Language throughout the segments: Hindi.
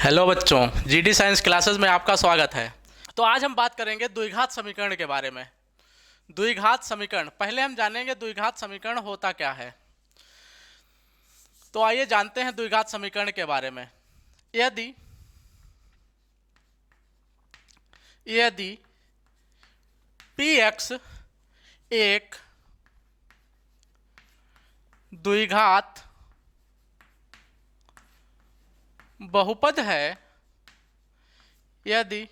हेलो बच्चों, जीडी साइंस क्लासेस में आपका स्वागत है। तो आज हम बात करेंगे द्विघात समीकरण के बारे में। द्विघात समीकरण, पहले हम जानेंगे द्विघात समीकरण होता क्या है। तो आइए जानते हैं द्विघात समीकरण के बारे में। यदि यदि px एक द्विघात बहुपद है, यदि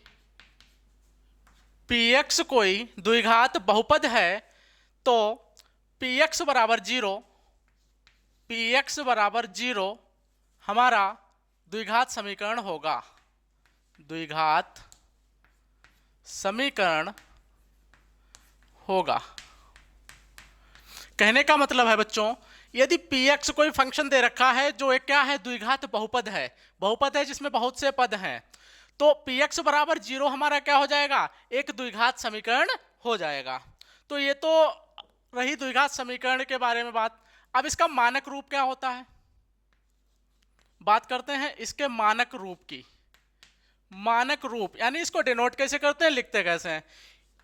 px कोई द्विघात बहुपद है तो px बराबर जीरो हमारा द्विघात समीकरण होगा। द्विघात समीकरण होगा। कहने का मतलब है बच्चों, यदि px कोई फंक्शन दे रखा है जो एक क्या है, द्विघात बहुपद है। बहुपद है जिसमें बहुत से पद हैं, तो px बराबर जीरो हमारा क्या हो जाएगा, एक द्विघात समीकरण हो जाएगा। तो ये तो रही द्विघात समीकरण के बारे में बात। अब इसका मानक रूप क्या होता है, बात करते हैं इसके मानक रूप की। मानक रूप यानी इसको डिनोट कैसे करते हैं, लिखते कैसे हैं।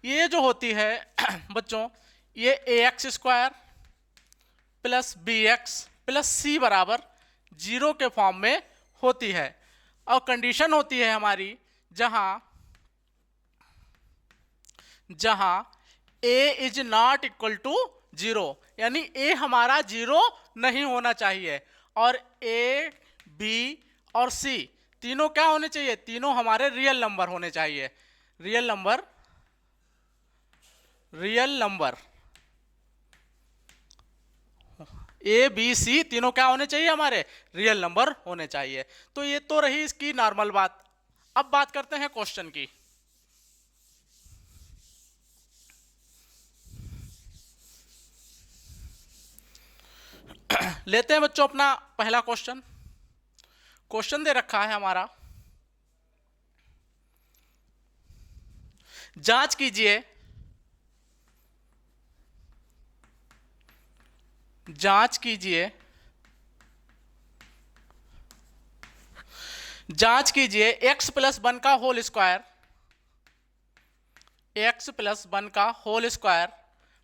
ये जो होती है बच्चों, ये ax square plus B x plus C बराबर जीरो के फॉर्म में होती है। और कंडीशन होती है हमारी जहां a is not equal to zero, यानी a हमारा जीरो नहीं होना चाहिए और a b और c तीनों क्या होने चाहिए, तीनों हमारे रियल नंबर होने चाहिए। Real number A B C तीनों क्या होने चाहिए, हमारे रियल नंबर होने चाहिए। तो ये तो रही इसकी नॉर्मल बात। अब बात करते हैं क्वेश्चन की। लेते हैं बच्चों अपना पहला क्वेश्चन। क्वेश्चन दे रखा है हमारा, जांच कीजिए x प्लस वन का होल स्क्वायर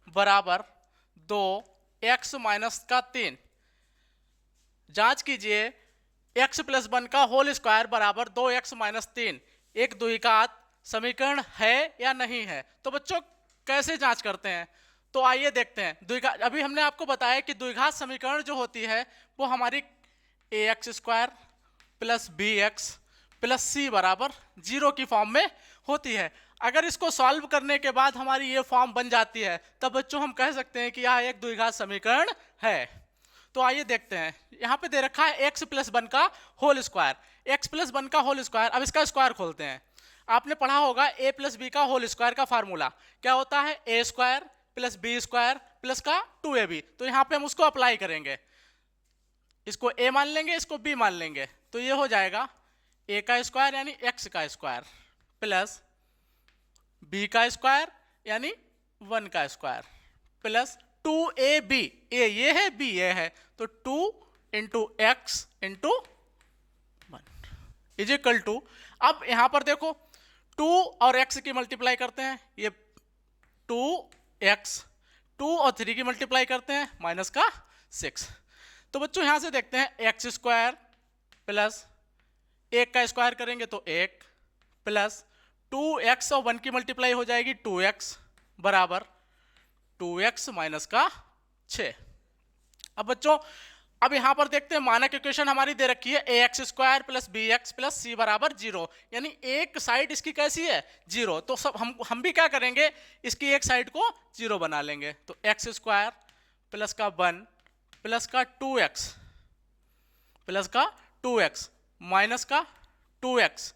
बराबर 2x माइनस का 3। जांच कीजिए x प्लस वन का होल स्क्वायर बराबर 2x माइनस 3 एक द्विघात समीकरण है या नहीं है। तो बच्चों कैसे जांच करते हैं, तो आइए देखते हैं। द्विघात, अभी हमने आपको बताया कि द्विघात समीकरण जो होती है वो हमारी ax square plus B x plus C बराबर जीरो की फॉर्म में होती है। अगर इसको सॉल्व करने के बाद हमारी ये फॉर्म बन जाती है, तब बच्चों हम कह सकते हैं कि यह एक द्विघात समीकरण है। तो आइए देखते हैं। यहाँ पे दे रखा है x प्लस वन का होल स्क्वायर। अब इसका स्क्वायर खोलते हैं। आपने पढ़ा होगा a प्लस बी का होल स्क्वायर का फार्मूला क्या होता है, a square plus B square plus का 2ab। तो यहाँ पे हम उसको अप्लाई करेंगे, इसको a मान लेंगे, इसको b मान लेंगे। तो ये हो जाएगा a का स्क्वायर यानी x का स्क्वायर प्लस b का स्क्वायर यानी 1 का स्क्वायर प्लस 2ab। a ये है, b ये है, तो 2 into x into 1 is equal to. अब यहां पर देखो 2 और x की मल्टीप्लाई करते हैं, ये 2x 2 और 3 की मल्टीप्लाई करते हैं माइनस का 6। तो बच्चों यहां से देखते हैं x स्क्वायर प्लस 1 का स्क्वायर करेंगे तो 1 प्लस 2x और 1 की मल्टीप्लाई हो जाएगी 2x बराबर 2x माइनस का 6। अब बच्चों अब यहां पर देखते हैं मानक इक्वेशन हमारी दे रखी है ax square plus B x plus C बराबर जीरो, यानी एक साइड इसकी कैसी है, जीरो। तो सब हम भी क्या करेंगे, इसकी एक साइड को जीरो बना लेंगे। तो एक्स स्क्वायर प्लस का 1 प्लस का 2x माइनस का 2x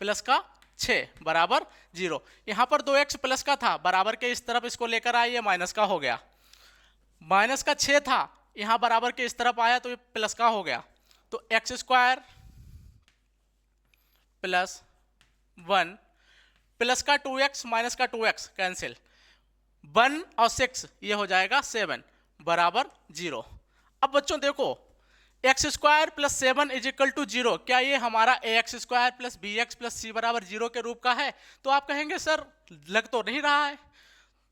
प्लस का 6 बराबर जीरो। यहां पर 2x प्लस का था, बराबर के इस तरफ इसको लेकर आइए, माइनस का हो गया। माइनस का 6 था, यहां बराबर के इस तरफ आया तो ये प्लस का हो गया। तो एक्स स्क्वायर प्लस 1 प्लस का 2x माइनस का 2x कैंसिल, 1 और 6 ये हो जाएगा 7 बराबर जीरो। अब बच्चों देखो x square plus 7 is equal to 0, क्या ये हमारा A x square plus B x plus C बराबर 0 के रूप का है? तो आप कहेंगे सर लग तो नहीं रहा है।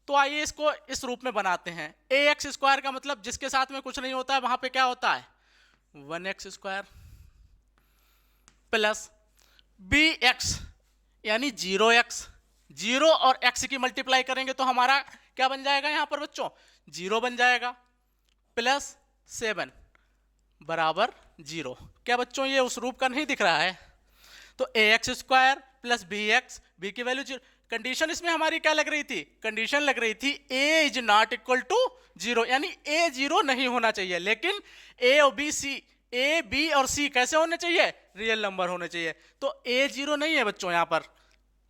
तो आइए इसको इस रूप में बनाते हैं। ए एक्स स्क्वायर का मतलब जिसके साथ में कुछ नहीं होता है वहां पे क्या होता है? 1x square plus B x यानी 0x, 0 और x की मल्टीप्लाई करेंगे तो हमारा क्या बन जाएगा यहाँ पर बच्चों? 0 बन जाएगा, प्लस 7 बराबर 0। क्या बच्चों ये उस रूप का नहीं दिख रहा है? तो A x square plus B x, B की वैल्यू 0। कंडीशन इसमें हमारी क्या लग रही थी? कंडीशन लग रही थी ए इज नॉट इक्वल टू 0, यानी ए 0 नहीं होना चाहिए। लेकिन ए और बी सी, ए बी और सी कैसे होने चाहिए? रियल नंबर होने चाहिए। तो ए 0 नहीं है बच्चों यहाँ पर,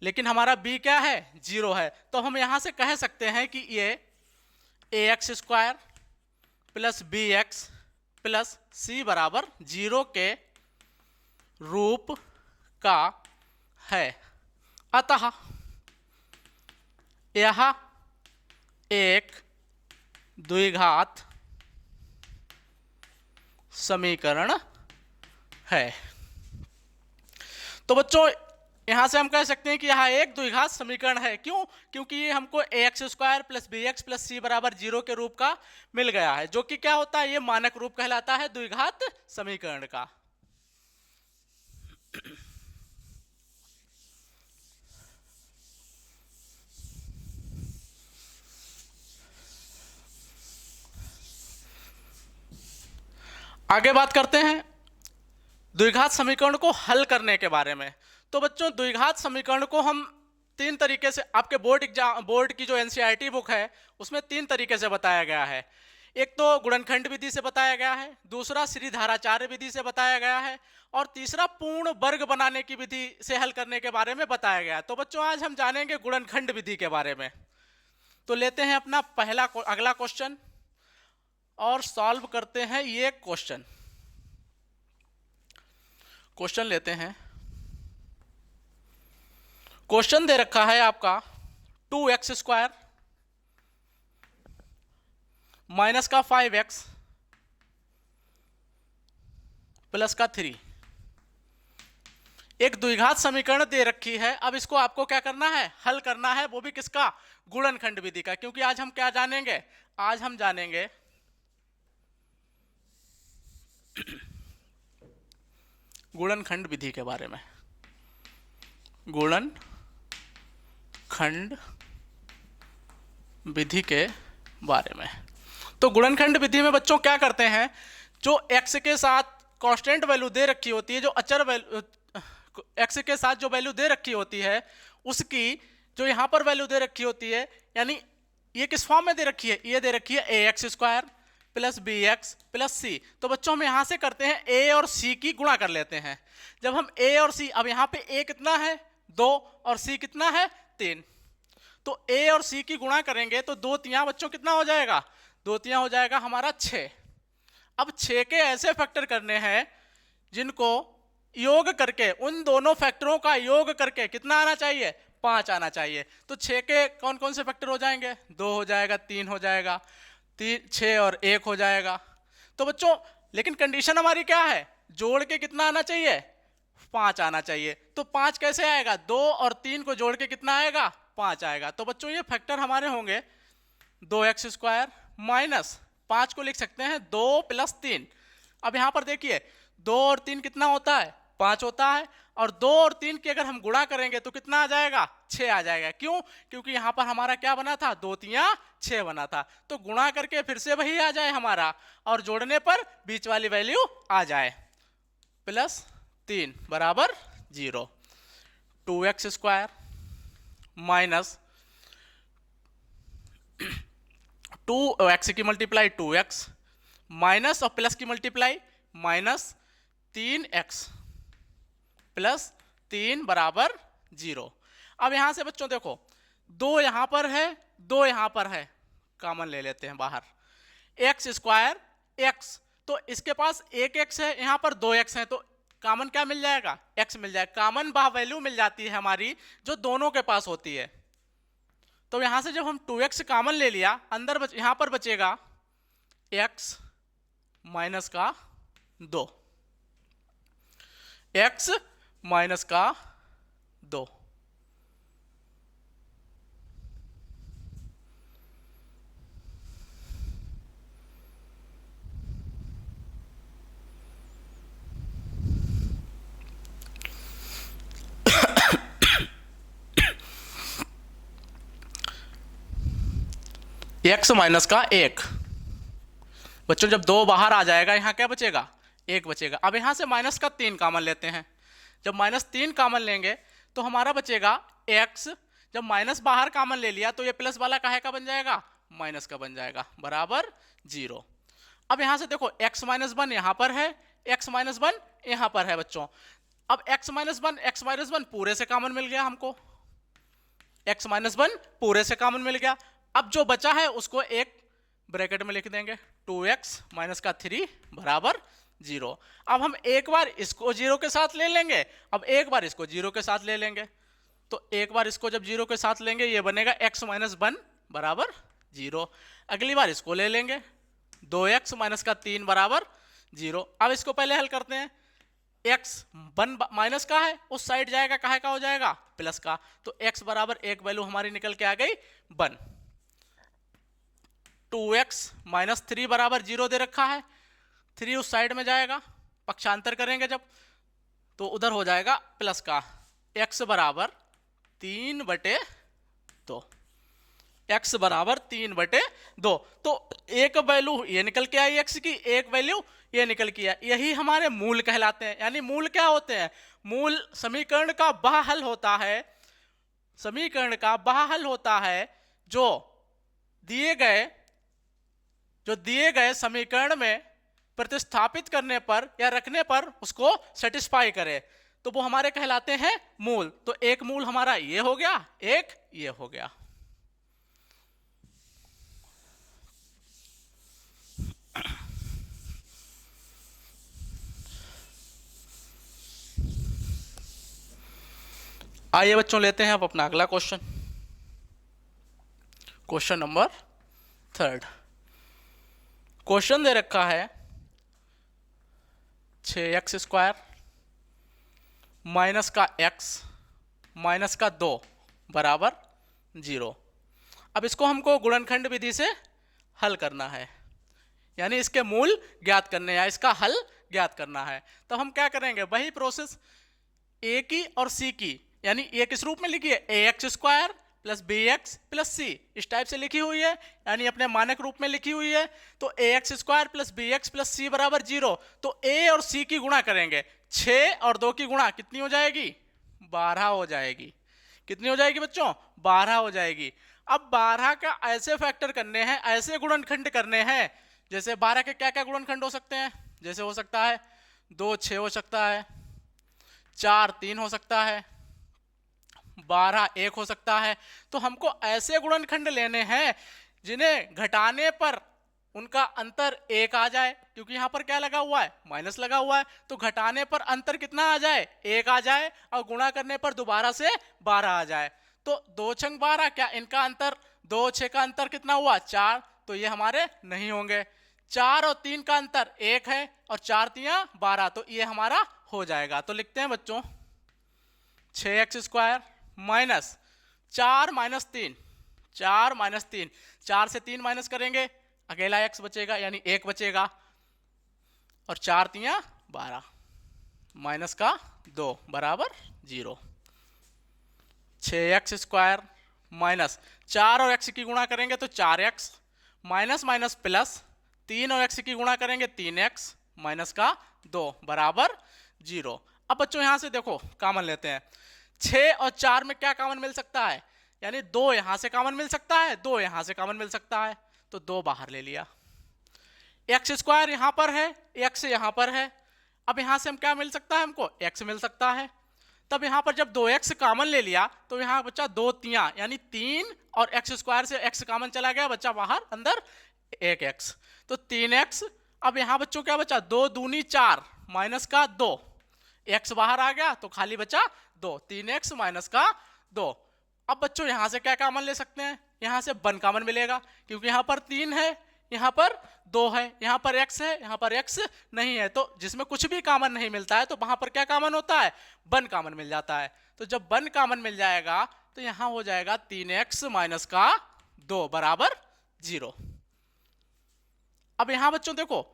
लेकिन हमारा बी क्या है? 0 है। तो हम यहाँ से कह सकते हैं कि ये A x square plus B x plus C बराबर 0 के रूप का है। अतः यह एक द्विघात समीकरण है। तो बच्चों यहां से हम कह सकते हैं कि यह एक द्विघात समीकरण है। क्यों? क्योंकि ये हमको A x square plus B x plus C बराबर 0 के रूप का मिल गया है, जो कि क्या होता है? ये मानक रूप कहलाता है द्विघात समीकरण का। आगे बात करते हैं द्विघात समीकरण को हल करने के बारे में। तो बच्चों द्विघात समीकरण को हम 3 तरीके से, आपके बोर्ड की जो एनसीईआरटी बुक है उसमें 3 तरीके से बताया गया है। एक तो गुणनखंड विधि से बताया गया है, दूसरा श्रीधराचार्य विधि से बताया गया है, और तीसरा पूर्ण वर्ग बनाने की विधि से हल करने के बारे में बताया गया है। तो बच्चों आज हम जानेंगे गुणनखंड विधि के बारे में। तो लेते हैं अपना अगला क्वेश्चन और सॉल्व करते हैं ये क्वेश्चन लेते हैं। क्वेश्चन दे रखा है आपका 2x स्क्वायर माइनस का 5x प्लस का 3, एक द्विघात समीकरण दे रखी है। अब इसको आपको क्या करना है? हल करना है, वो भी किसका? गुणनखंड विधि का। क्योंकि आज हम क्या जानेंगे? आज हम जानेंगे गुणनखंड विधि के बारे में। गुणनखंड विधि के बारे में। तो गुणनखंड विधि में बच्चों क्या करते हैं? जो x के साथ कांस्टेंट वैल्यू दे रखी होती है, जो अचर वैल्यू x के साथ जो वैल्यू दे रखी होती है उसकी जो यहां पर वैल्यू दे रखी होती है, यानी ये किस फॉर्म में दे रखी है? ये दे रखी है A x square plus B x plus C. तो बच्चों हम यहां से करते हैं ए और सी की गुणा कर लेते हैं। जब हम ए और सी, अब यहां पे ए कितना है? 2 और सी कितना है? 3। तो ए और सी की गुणा करेंगे तो 2 तियां बच्चों कितना हो जाएगा? 2 तियां हो जाएगा हमारा 6। अब 6 के ऐसे फैक्टर करने हैं जिनको योग करके, उन दोनों फैक्टरों का योग करके कितना आना चाहिए? 5 आना चाहिए। तो 6 के कौन कौन से फैक्टर हो जाएंगे? 2 हो जाएगा, 3 हो जाएगा, 6 और 1 हो जाएगा। तो बच्चों लेकिन कंडीशन हमारी क्या है? जोड़ के कितना आना चाहिए? 5 आना चाहिए। तो 5 कैसे आएगा? 2 और 3 को जोड़ के कितना आएगा? 5 आएगा। तो बच्चों ये फैक्टर हमारे होंगे 2x स्क्वायर माइनस 5 को लिख सकते हैं 2 प्लस 3। अब यहां पर देखिए 2 और 3 कितना होता है? 5 होता है। और 2 और 3 की अगर हम गुणा करेंगे तो कितना आ जाएगा? 6 आ जाएगा। क्यों? क्योंकि यहां पर हमारा क्या बना था? 2 तियां 6 बना था। तो गुणा करके फिर से वही आ जाए हमारा, और जोड़ने पर बीच वाली वैल्यू आ जाए, प्लस 3 बराबर 0। 2x स्क्वायर माइनस 2x की मल्टीप्लाई 2x माइनस और प्लस की मल्टीप्लाई माइनस 3x प्लस 3 बराबर 0। अब यहां से बच्चों देखो 2 यहां पर है, 2 यहां पर है, कॉमन ले लेते हैं बाहर। एक्स स्क्वायर x, तो इसके पास एक x है, यहां पर 2x है, तो कॉमन क्या मिल जाएगा? x मिल जाएगा। कॉमन वह वैल्यू मिल जाती है हमारी जो दोनों के पास होती है। तो यहां से जब हम 2x कॉमन ले लिया, अंदर यहां पर बचेगा x माइनस का 2, x माइनस का 2। x माइनस का 1। बच्चों जब 2 बाहर आ जाएगा यहाँ क्या बचेगा, 1 बचेगा। अब यहाँ से माइनस का 3 कॉमन लेते हैं। जब -3 कॉमन लेंगे तो हमारा बचेगा x। जब माइनस बाहर कॉमन ले लिया तो ये प्लस वाला काहे का बन जाएगा, माइनस का बन जाएगा, बराबर 0। अब यहाँ से देखो x माइनस 1 यहाँ पर है, x माइनस 1 यहाँ पर है बच्चों। अब x माइनस 1 पूरे से कॉमन मिल गया हमको, x माइनस 1 पूरे से कॉमन मिल गया। अब जो बचा है उसको एक ब्रैकेट में लिख देंगे, 2x माइनस का 3 बराबर 0। अब हम एक बार इसको 0 के साथ ले लेंगे, अब एक बार इसको 0 के साथ ले लेंगे। तो एक बार इसको जब 0 के साथ लेंगे ये बनेगा x माइनस 1 बराबर 0। अगली बार इसको ले लेंगे, 2x माइनस का 3 बराबर 0। अब इसको पहले हल करते हैं। x 1 माइनस का है, उस साइड जाएगा, काहे का हो जाएगा, प्लस का। तो x बराबर एक वैल्यू हमारी निकल के आ गई 1। 2x माइनस 3 बराबर 0 दे रखा है, 3 उस साइड में जाएगा, पक्षांतर करेंगे जब तो उधर हो जाएगा प्लस का। x बराबर 3/2, x बराबर 3/2। तो एक वैल्यू ये निकल के आई x की, एक वैल्यू ये निकल के आई। यही हमारे मूल कहलाते हैं। यानी मूल क्या होते हैं, मूल समीकरण का वह हल होता है, समीकरण का वह हल होता है जो दिए गए समीकरण में प्रतिस्थापित करने पर या रखने पर उसको सेटिस्फाई करे, तो वो हमारे कहलाते हैं मूल। तो एक मूल हमारा ये हो गया, एक ये हो गया। आइए बच्चों लेते हैं अब अपना अगला क्वेश्चन, क्वेश्चन नंबर 3। क्वेश्चन दे रखा है 6x² माइनस का x माइनस का 2 बराबर 0। अब इसको हमको गुणनखंड विधि से हल करना है, यानी इसके मूल ज्ञात करने या इसका हल ज्ञात करना है। तो हम क्या करेंगे, वही प्रोसेस a की और c की, यानी a किस रूप में लिखी है, ax² plus bx plus c, इस टाइप से लिखी हुई है, यानी अपने मानक रूप में लिखी हुई है। तो ax² plus bx plus c बराबर 0। तो a और c की गुणा करेंगे, 6 और 2 की गुणा कितनी हो जाएगी, 12 हो जाएगी। कितनी हो जाएगी बच्चों, 12 हो जाएगी। अब 12 का ऐसे फैक्टर करने हैं, ऐसे गुणनखंड करने हैं, जैसे 12 के क्या क्या गुणनखंड हो सकते हैं, जैसे हो सकता है 2 6 हो सकता है, 4 3 हो सकता है, 12 1 हो सकता है। तो हमको ऐसे गुणनखंड लेने हैं जिन्हें घटाने पर उनका अंतर 1 आ जाए, क्योंकि यहाँ पर क्या लगा हुआ है, माइनस लगा हुआ है। तो घटाने पर अंतर कितना आ जाए, 1 आ जाए, और गुणा करने पर दोबारा से 12 आ जाए। तो 2 छंग 12, क्या इनका अंतर 2 6 का अंतर कितना हुआ, 4। तो ये हमारे नहीं होंगे। 4 और 3 का अंतर 1 है, और 4 3 12, तो ये हमारा हो जाएगा। तो लिखते हैं बच्चों 6x² माइनस 4 माइनस 3, 4 माइनस 3, 4 से 3 माइनस करेंगे, अकेला x बचेगा, यानी 1 बचेगा, और 4 3 12 माइनस का 2 बराबर 0। 6x² माइनस 4 और x की गुणा करेंगे तो 4x माइनस माइनस प्लस 3 और x की गुणा करेंगे 3x माइनस का 2 बराबर 0। अब बच्चों यहां से देखो कॉमन लेते हैं, 6 और 4 में क्या कॉमन मिल सकता है, यानी 2 यहां से कॉमन मिल सकता है, 2 यहां से कॉमन मिल सकता है, तो 2 बाहर ले लिया। x² यहां पर है, x यहां पर है। अब यहां से हम क्या मिल सकता है, हमको x मिल सकता है। तब यहां पर जब 2x कॉमन ले लिया तो यहां बच्चा 2 3 यानी 3, और x² से x कॉमन चला गया, बच्चा बाहर, अंदर 1x, तो 3x। अब यहां बच्चों क्या बचा, 2 दूनी 4 माइनस का 2, x बाहर आ गया तो खाली बचा 2, 3x माइनस का 2। अब बच्चों यहां से क्या कॉमन ले सकते हैं, यहां से 1 कॉमन मिलेगा, क्योंकि यहां पर 3 है, यहाँ पर 2 है, यहाँ पर x है, यहाँ पर x नहीं है, तो जिसमें कुछ भी कॉमन नहीं मिलता है तो वहां पर क्या कॉमन होता है, 1 कॉमन मिल जाता है। तो जब 1 कॉमन मिल जाएगा तो यहाँ हो जाएगा 3x माइनस का 2 बराबर 0। अब यहाँ बच्चों देखो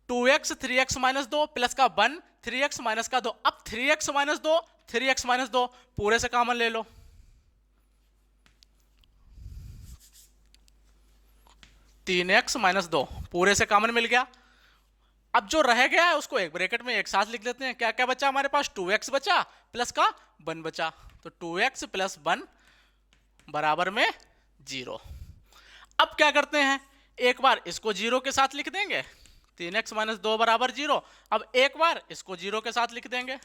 2x 3x माइनस 2 प्लस का 1 3x माइनस का 2। अब 3x माइनस 2 3x माइनस 2 पूरे से कॉमन ले लो, 3x माइनस 2 पूरे से कॉमन मिल गया। अब जो रह गया है उसको एक ब्रैकेट में एक साथ लिख देते हैं। क्या क्या बचा हमारे पास, 2x बचा प्लस का 1 बचा, तो 2x प्लस 1 बराबर में 0। अब क्या करते हैं, एक बार इसको 0 के साथ लिख देंगे, 3x माइनस 2 बराबर 0। अब एक बार इसको 0 के साथ लिख देंगे।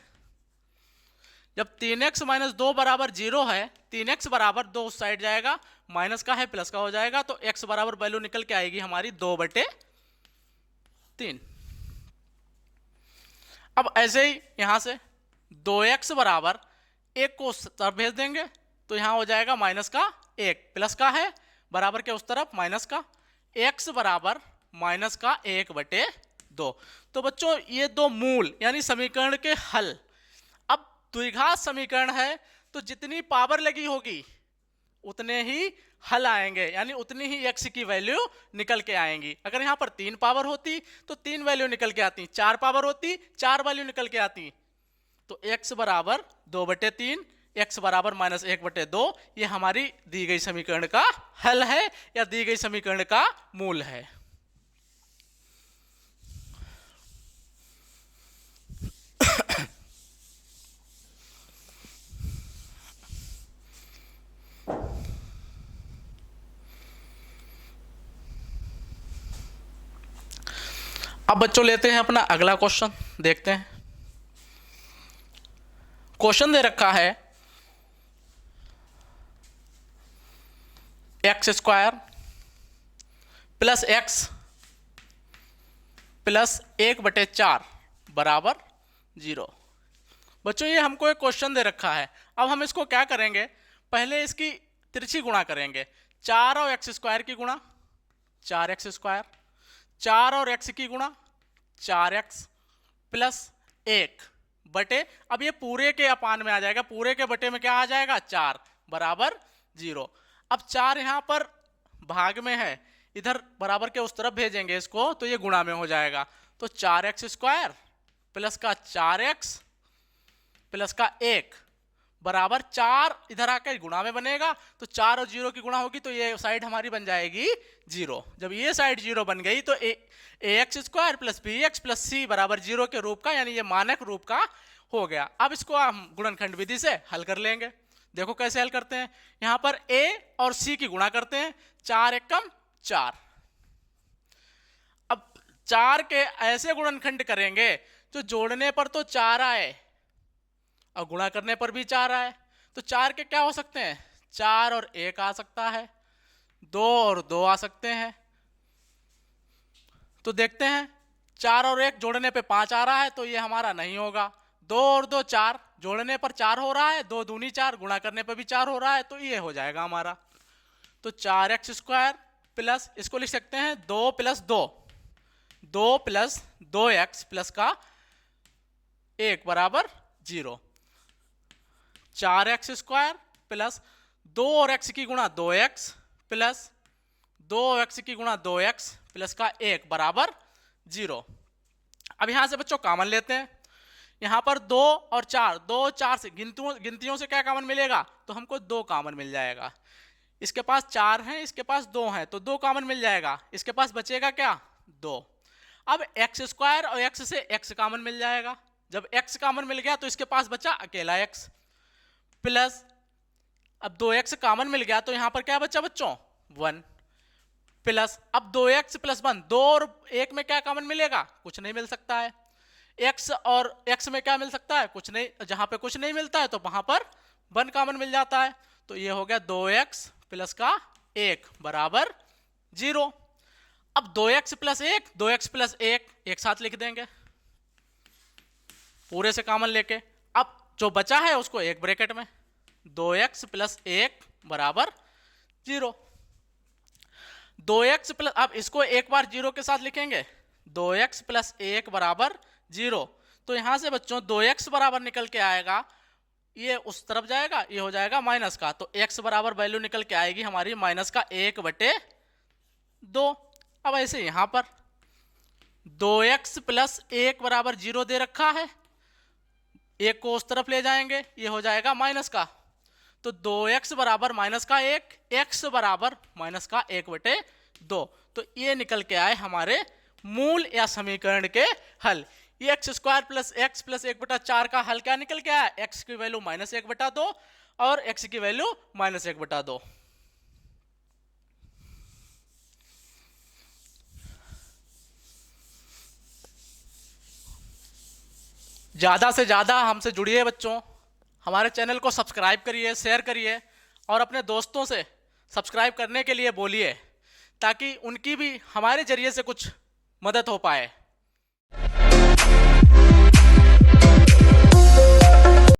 जब 3x माइनस 2 बराबर 0 है, 3x बराबर 2 उस साइड जाएगा, माइनस का है प्लस का हो जाएगा, तो x बराबर वैल्यू निकल के आएगी हमारी 2/3। अब ऐसे ही यहां से 2x बराबर 1 को उस तरफ भेज देंगे, तो यहां हो जाएगा माइनस का 1 प्लस का है बराबर के उस तरफ माइनस का, x बराबर माइनस का 1/2। तो बच्चों ये दो मूल यानी समीकरण के हल। अब द्विघात समीकरण है तो जितनी पावर लगी होगी उतने ही हल आएंगे, यानी उतनी ही x की वैल्यू निकल के आएंगी। अगर यहाँ पर 3 पावर होती तो 3 वैल्यू निकल के आती, 4 पावर होती 4 वैल्यू निकल के आती। तो x बराबर 2/3, x बराबर माइनस 1/2, ये हमारी दी गई समीकरण का हल है या दी गई समीकरण का मूल है। अब बच्चों लेते हैं अपना अगला क्वेश्चन, देखते हैं। क्वेश्चन दे रखा है x² प्लस x प्लस 1/4 बराबर 0। बच्चों ये हमको एक क्वेश्चन दे रखा है। अब हम इसको क्या करेंगे, पहले इसकी तिरछी गुणा करेंगे। 4 और x² की गुणा 4x², 4 और x की गुणा 4x प्लस 1 बटे, अब ये पूरे के अपान में आ जाएगा, पूरे के बटे में क्या आ जाएगा 4 बराबर 0। अब 4 यहां पर भाग में है, इधर बराबर के उस तरफ भेजेंगे इसको, तो ये गुणा में हो जाएगा। तो 4x² प्लस का 4x प्लस का 1 बराबर 4 इधर आकर गुणा में बनेगा, तो 4 और 0 की गुणा होगी तो ये साइड हमारी बन जाएगी 0। जब ये साइड 0 बन गई तो ax² plus bx plus c बराबर 0 के रूप का, यानी ये मानक रूप का हो गया। अब इसको हम गुणनखंड विधि से हल कर लेंगे। देखो कैसे हल करते हैं, यहां पर a और c की गुणा करते हैं, 4 एकम 4। अब 4 के ऐसे गुणनखंड करेंगे जो जोड़ने पर तो 4 आए और गुणा करने पर भी 4 आए। तो 4 के क्या हो सकते हैं, 4 और 1 आ सकता है, 2 और 2 आ सकते हैं। तो देखते हैं, 4 और 1 जोड़ने पे 5 आ रहा है, तो ये हमारा नहीं होगा। 2 और 2 4, जोड़ने पर 4 हो रहा है, 2 दूनी 4, गुणा करने पर भी 4 हो रहा है, तो ये हो जाएगा हमारा। तो 4x² प्लस, इसको लिख सकते हैं 2 प्लस 2, 2 प्लस 2x प्लस का 1 बराबर 0। 4x² प्लस 2 और x की गुणा 2x प्लस 2x की गुणा 2x प्लस का 1 बराबर 0। अब यहां से बच्चों कॉमन लेते हैं। यहां पर 2 और 4, 2 4 से गिनतियों से क्या कॉमन मिलेगा, तो हमको 2 कॉमन मिल जाएगा। इसके पास 4 हैं, इसके पास 2 हैं, तो 2 कॉमन मिल जाएगा। इसके पास बचेगा क्या, 2। अब x² और x से x कॉमन मिल जाएगा। जब x कॉमन मिल गया तो इसके पास बचा अकेला x प्लस, अब 2x कॉमन मिल गया तो यहां पर क्या बचा बच्चों, 1 प्लस, अब 2x प्लस 1, 2 और 1 में क्या कॉमन मिलेगा, कुछ नहीं मिल सकता है। x और x में क्या मिल सकता है, कुछ नहीं, जहां पे कुछ नहीं मिलता है तो वहां पर 1 कॉमन मिल जाता है। तो ये हो गया 2x प्लस का 1 बराबर 0। अब 2x प्लस 1, 2x प्लस 1 एक साथ लिख देंगे पूरे से कॉमन लेके। अब जो बचा है उसको एक ब्रैकेट में, 2x प्लस 1 बराबर 0। 2x प्लस, अब इसको एक बार जीरो के साथ लिखेंगे, 2x प्लस 1 बराबर 0। तो यहां से बच्चों 2x बराबर निकल के आएगा, ये उस तरफ जाएगा, ये हो जाएगा माइनस का, तो x बराबर वैल्यू निकल के आएगी हमारी माइनस का 1/2। अब ऐसे यहां पर 2x प्लस 1 बराबर 0 दे रखा है, एक को उस तरफ ले जाएंगे, ये हो जाएगा माइनस का, तो 2x बराबर माइनस का 1, x बराबर माइनस का 1/2। तो ये निकल के आए हमारे मूल या समीकरण के हल। ये x² प्लस x प्लस 1/4 का हल क्या निकल के आया, x की वैल्यू -1/2 और x की वैल्यू -1/2। ज़्यादा से ज़्यादा हमसे जुड़िए बच्चों, हमारे चैनल को सब्सक्राइब करिए, शेयर करिए और अपने दोस्तों से सब्सक्राइब करने के लिए बोलिए, ताकि उनकी भी हमारे जरिए से कुछ मदद हो पाए।